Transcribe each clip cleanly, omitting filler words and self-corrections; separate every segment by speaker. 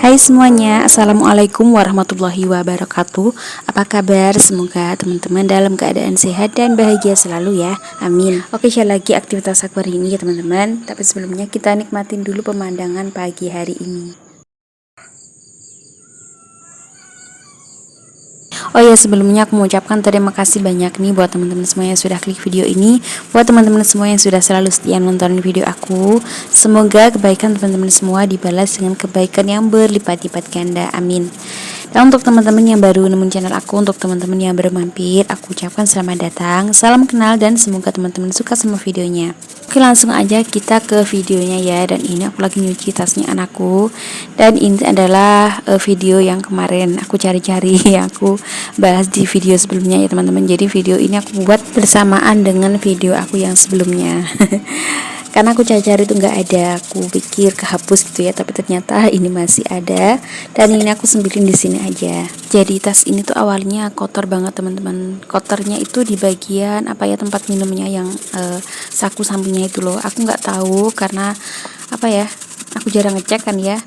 Speaker 1: Hai semuanya, Assalamualaikum warahmatullahi wabarakatuh. Apa kabar? Semoga teman-teman dalam keadaan sehat dan bahagia selalu ya, amin. Oke, share lagi aktivitas aku hari ini ya teman-teman. Tapi sebelumnya kita nikmatin dulu pemandangan pagi hari ini. Oh ya, sebelumnya aku mengucapkan terima kasih banyak nih buat teman-teman semua yang sudah klik video ini, buat teman-teman semua yang sudah selalu setia nonton video aku. Semoga kebaikan teman-teman semua dibalas dengan kebaikan yang berlipat-lipat ganda, amin. Dan untuk teman-teman yang baru nemuin channel aku, untuk teman-teman yang baru mampir, aku ucapkan selamat datang, salam kenal, dan semoga teman-teman suka sama videonya. Oke, langsung aja kita ke videonya ya. Dan ini aku lagi nyuci tasnya anakku. Dan ini adalah video yang kemarin aku cari-cari yang aku bahas di video sebelumnya ya teman-teman. Jadi video ini aku buat bersamaan dengan video aku yang sebelumnya. Karena aku cari-cari itu nggak ada, aku pikir kehapus gitu ya, tapi ternyata ini masih ada. Dan ini aku sembilin di sini aja. Jadi tas ini tuh awalnya kotor banget teman-teman. Kotornya itu di bagian apa ya, tempat minumnya yang saku sampingnya itu loh. Aku nggak tahu karena apa ya, aku jarang ngecek kan ya.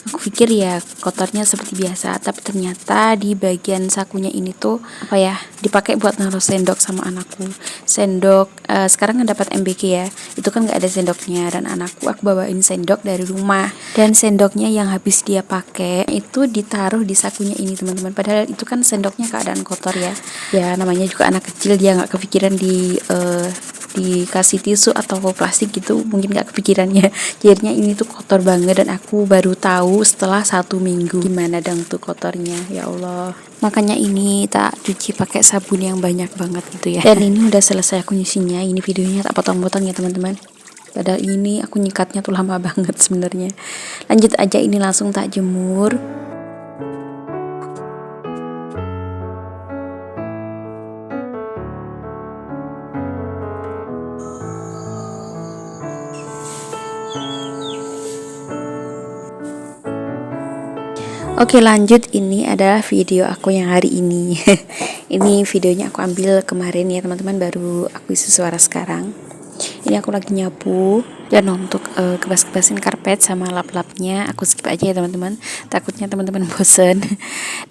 Speaker 1: Aku pikir ya kotornya seperti biasa, tapi ternyata di bagian sakunya ini tuh apa ya, dipakai buat naruh sendok sama anakku. Sendok sekarang kan dapat MBK ya, itu kan nggak ada sendoknya, dan aku bawain sendok dari rumah, dan sendoknya yang habis dia pakai itu ditaruh di sakunya ini teman-teman. Padahal itu kan sendoknya keadaan kotor ya. Ya namanya juga anak kecil, dia nggak kepikiran dikasih tisu atau plastik gitu, mungkin gak kepikirannya. Jadinya ini tuh kotor banget, dan aku baru tahu setelah 1 minggu gimana dong tuh kotornya, ya Allah. Makanya ini tak cuci pakai sabun yang banyak banget gitu ya. Dan ini udah selesai aku nyucinya. Ini videonya tak potong-potong ya teman-teman, padahal ini aku nyikatnya tuh lama banget sebenarnya. Lanjut aja, ini langsung tak jemur. Oke, lanjut, ini adalah video aku yang hari ini. Ini videonya aku ambil kemarin ya teman-teman, baru aku isi suara sekarang. Ini aku lagi nyapu, dan untuk kebas-kebasin karpet sama lap-lapnya aku skip aja ya teman-teman, takutnya teman-teman bosen.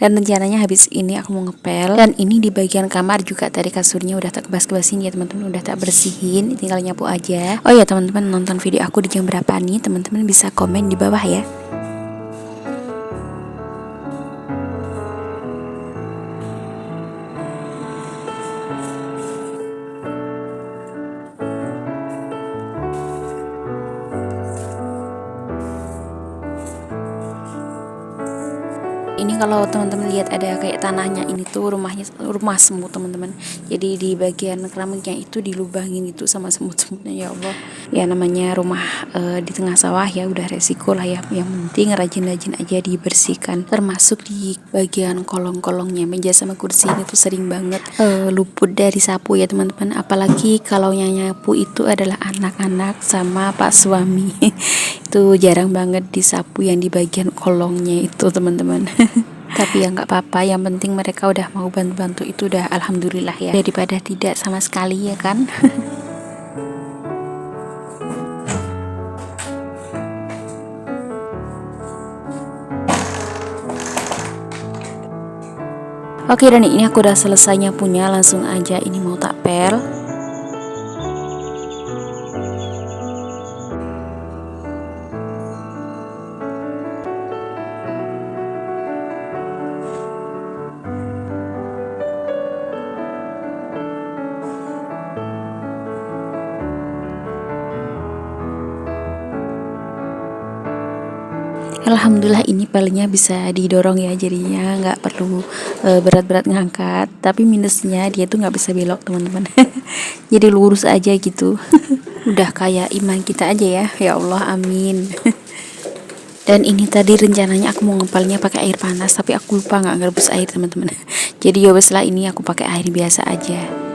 Speaker 1: Dan rencananya habis ini aku mau ngepel. Dan ini di bagian kamar juga tadi kasurnya udah tak kebas-kebasin ya teman-teman, udah tak bersihin, tinggal nyapu aja. Oh ya teman-teman, nonton video aku di jam berapa nih, teman-teman bisa komen di bawah ya. Ini kalau teman-teman lihat ada kayak tanahnya, ini tuh rumah semut teman-teman. Jadi di bagian keramiknya itu dilubangin gitu sama semut-semutnya, ya Allah. Ya namanya rumah di tengah sawah ya, udah resiko lah ya. Yang penting rajin-rajin aja dibersihkan. Termasuk di bagian kolong-kolongnya, meja sama kursi ini tuh sering banget luput dari sapu ya teman-teman. Apalagi kalau yang nyapu itu adalah anak-anak sama pak suami. Itu jarang banget disapu yang di bagian kolongnya itu teman-teman. Tapi ya nggak apa-apa, yang penting mereka udah mau bantu-bantu, itu udah alhamdulillah ya, daripada tidak sama sekali ya kan. Oke, dan ini aku udah selesai nyapunya, langsung aja ini mau tak pel. Alhamdulillah ini palingnya bisa didorong ya, jadinya nggak perlu berat-berat ngangkat. Tapi minusnya dia tuh nggak bisa belok teman-teman. Jadi lurus aja gitu. Udah kayak iman kita aja ya, ya Allah, amin. Dan ini tadi rencananya aku mau ngepalnya pakai air panas, tapi aku lupa nggak ngerebus air teman-teman. Jadi ya wes lah, ini aku pakai air biasa aja.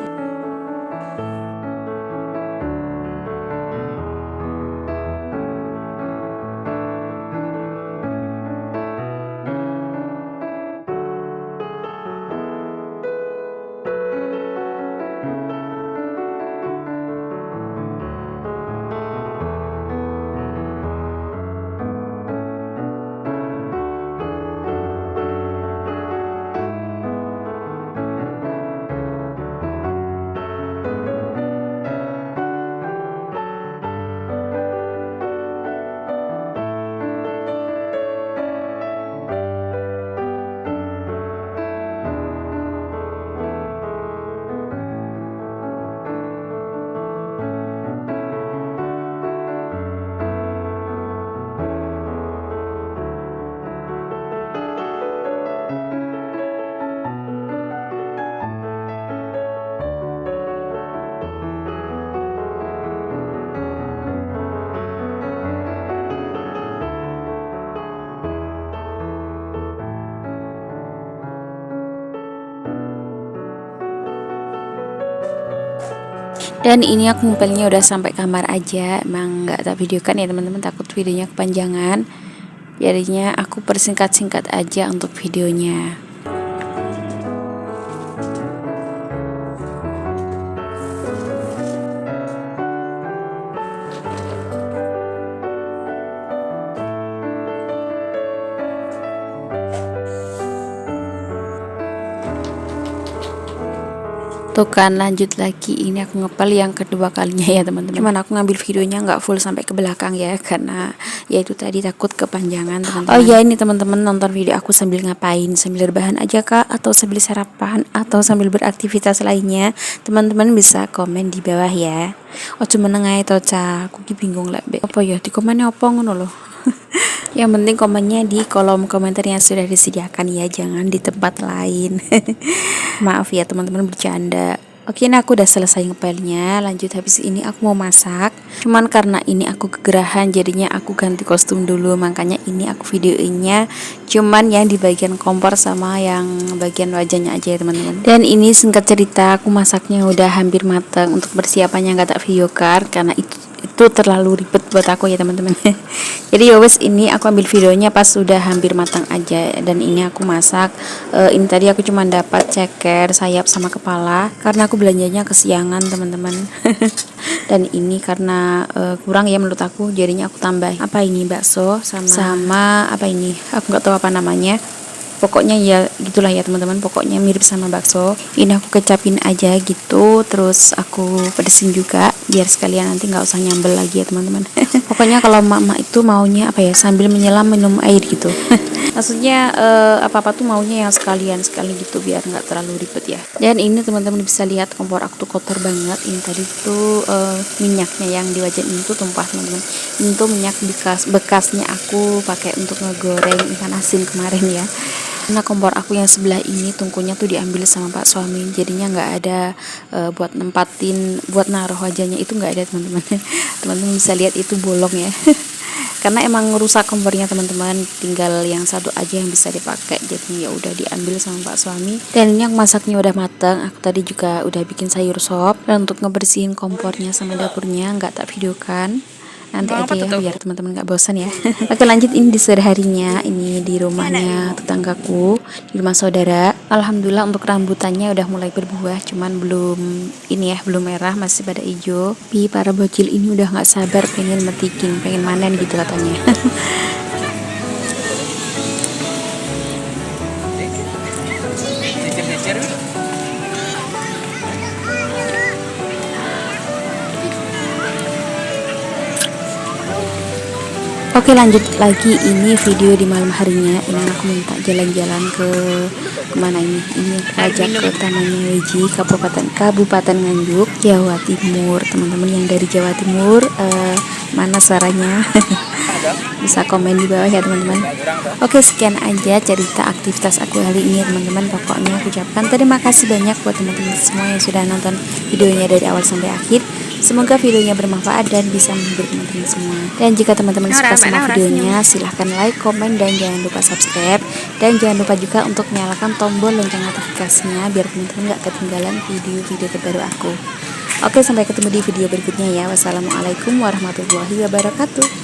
Speaker 1: Dan ini aku ngumpulnya udah sampai kamar aja, emang nggak tak videokan ya teman-teman, takut videonya kepanjangan. Jadinya aku persingkat-singkat aja untuk videonya. Tuh kan, lanjut lagi, ini aku ngepel yang kedua kalinya ya teman-teman. Cuman aku ngambil videonya nggak full sampai ke belakang ya, karena ya itu tadi takut kepanjangan teman-teman. Oh ya, ini teman-teman nonton video aku sambil ngapain? Sambil rebahan aja kak, atau sambil sarapan, atau sambil beraktivitas lainnya? Teman-teman bisa komen di bawah ya. Oh cuma nengai to ca, aku bingung lah be. Apa ya di komennya apa ngono loh. Yang penting komennya di kolom komentar yang sudah disediakan ya, jangan di tempat lain. Maaf ya teman-teman, bercanda. Oke, ini aku udah selesai ngepelnya. Lanjut, habis ini aku mau masak. Cuman karena ini aku kegerahan, jadinya aku ganti kostum dulu. Makanya ini aku videoinnya cuman yang di bagian kompor sama yang bagian wajahnya aja ya teman-teman. Dan ini singkat cerita, aku masaknya udah hampir matang. Untuk persiapannya nggak tak videokan karena itu terlalu ribet buat aku ya teman-teman. Jadi ya wes, ini aku ambil videonya pas sudah hampir matang aja. Dan ini aku masak. Ini tadi aku cuma dapat ceker, sayap sama kepala karena aku belanjanya kesiangan teman-teman. Dan ini karena kurang ya menurut aku, jadinya aku tambah apa ini, bakso sama apa ini, aku nggak tahu apa namanya. Pokoknya ya gitulah ya teman-teman, pokoknya mirip sama bakso. Ini aku kecapin aja gitu, terus aku pedesin juga biar sekalian nanti nggak usah nyambel lagi ya teman-teman. Pokoknya kalau mama itu maunya apa ya, sambil menyelam minum air gitu. Maksudnya apa-apa tuh maunya yang sekalian sekali gitu biar nggak terlalu ribet ya. Dan ini teman-teman bisa lihat kompor aku tuh kotor banget. Ini tadi tuh minyaknya yang di wajan ini tuh tumpah teman-teman. Ini tuh minyak bekasnya aku pakai untuk ngegoreng ikan asin kemarin ya. Karena kompor aku yang sebelah ini tungkunya tuh diambil sama pak suami, jadinya nggak ada buat nempatin, buat naruh wajahnya itu nggak ada teman-teman. Teman-teman bisa lihat itu bolong ya. Karena emang rusak kompornya teman-teman, tinggal yang satu aja yang bisa dipakai, jadi ya udah diambil sama pak suami. Dan ini yang masaknya udah matang, aku tadi juga udah bikin sayur sop. Dan untuk ngebersihin kompornya sama dapurnya nggak tak videokan, nanti aja ya biar teman-teman nggak bosan ya. Oke, lanjut, ini di sore harinya, ini di rumahnya tetanggaku, di rumah saudara. Alhamdulillah untuk rambutannya udah mulai berbuah, cuman belum ini ya, belum merah, masih pada hijau. Tapi para bocil ini udah nggak sabar pengen metikin, pengen manen gitu katanya. Oke, lanjut lagi, ini video di malam harinya. Ini aku minta jalan-jalan ke kemana ini? Ini ajak ke Tamannya Weji, Kabupaten Nganjuk, Jawa Timur. Teman-teman yang dari Jawa Timur, mana suaranya? Bisa komen di bawah ya teman-teman. Oke, sekian aja cerita aktivitas aku hari ini teman-teman. Pokoknya aku ucapkan terima kasih banyak buat teman-teman semua yang sudah nonton videonya dari awal sampai akhir. Semoga videonya bermanfaat dan bisa menghibur teman-teman semua. Dan jika teman-teman suka sama videonya, silahkan like, komen, dan jangan lupa subscribe. Dan jangan lupa juga untuk nyalakan tombol lonceng notifikasinya biar teman-teman gak ketinggalan video-video terbaru aku. Oke, sampai ketemu di video berikutnya ya. Wassalamualaikum warahmatullahi wabarakatuh.